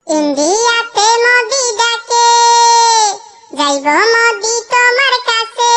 ইন্ডিয়াতে মোদি ডাকে, যাইব মোদি তোমার কাছে।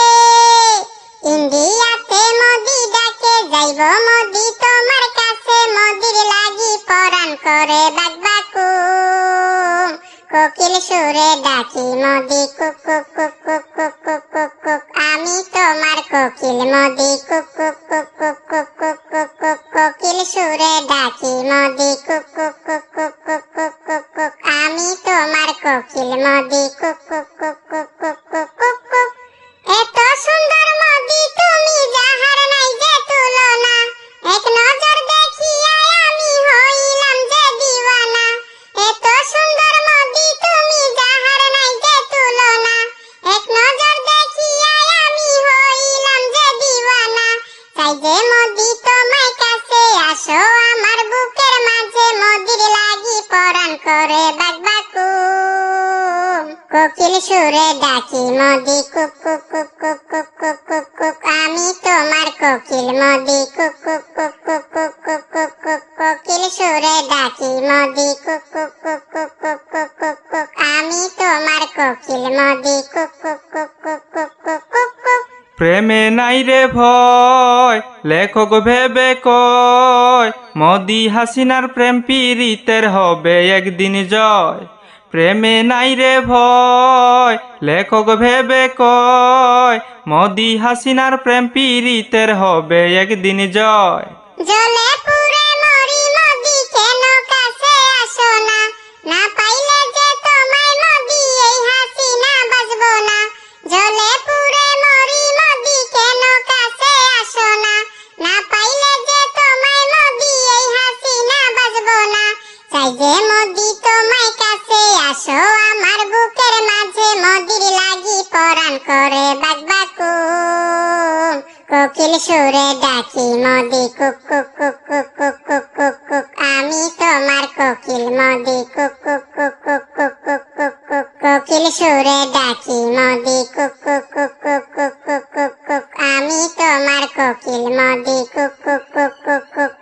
ইন্ডিয়াতে মোদি ডাকে, যাইব মোদি তোমার কাছে। মোদির লাগি পরাণ করে বাকবাকুম, কোকিল সুরে ডাকি Modi cook cook cook cook cook cook cook cook. আমি তোমার কোকিল Modi cook cook cook cook cook cook cook cook. কোকিল সুরে ডাকি Modi cook cook cook cook cook cook cook cook. আমি তোমার কোকিল Modi cook cook cook cook cook cook cook cook. এত সুন্দর মোদি তুমি, যাহার নাই যে তুলনা। এক নজর দেখিয়াই আমি হইলাম যে দিওয়ানা। এত সুন্দর মোদি তুমি, যাহার নাই যে তুলনা। এক নজর দেখিয়াই আমি হইলাম যে দিওয়ানা। চাই যে মোদি তোমার কাছে, আসো আমার বুকের মাঝে। মোদির লাগি পরাণ করে বাকবাকুম, কোকিল সুরে ডাকি Modi cook cook cook cook cook cook cook cook. আমি তোমার কোকিল Modi cook cook cook cook cook cook cook cook. কোকিল সুরে ডাকি Modi cook cook cook cook cook cook cook cook. আমি তোমার কোকিল Modi cook cook cook cook cook cook cook cook. প্রেমে নাই রে ভয়, লেখক ভেবে কয়। মোদি হাসিনার প্রেম পীড়িতের হবে একদিন জয়। প্রেমে নাই রে ভয়, লেখক ভেবে কয়। মোদি হাসিনার প্রেম পীড়িতের হবে একদিন জয়। জ্বলে পুড়ে মরি মোদি, কেন কাছে আসো না? না পাইলে যে তোমায় মোদি, এই হাসিনা বাঁচবো না। জ্বলে পুড়ে মরি মোদি, কেন কাছে আসো না? না পাইলে যে তোমায় মোদি, এই হাসিনা বাঁচবো না। চাই যে মোদি তোমায় কাছে, আসো আমার বুকের মাঝে। মোদির লাগি পরাণ করে বাকবাকুম, কোকিল সুরে ডাকি Modi cook cook cook cook cook cook cook cook. আমি তোমার কোকিল Modi cook cook cook cook cook cook cook cook. কোকিল সুরে ডাকি Modi cook cook cook cook cook cook cook cook. আমি তোমার কোকিল Modi cook cook cook cook cook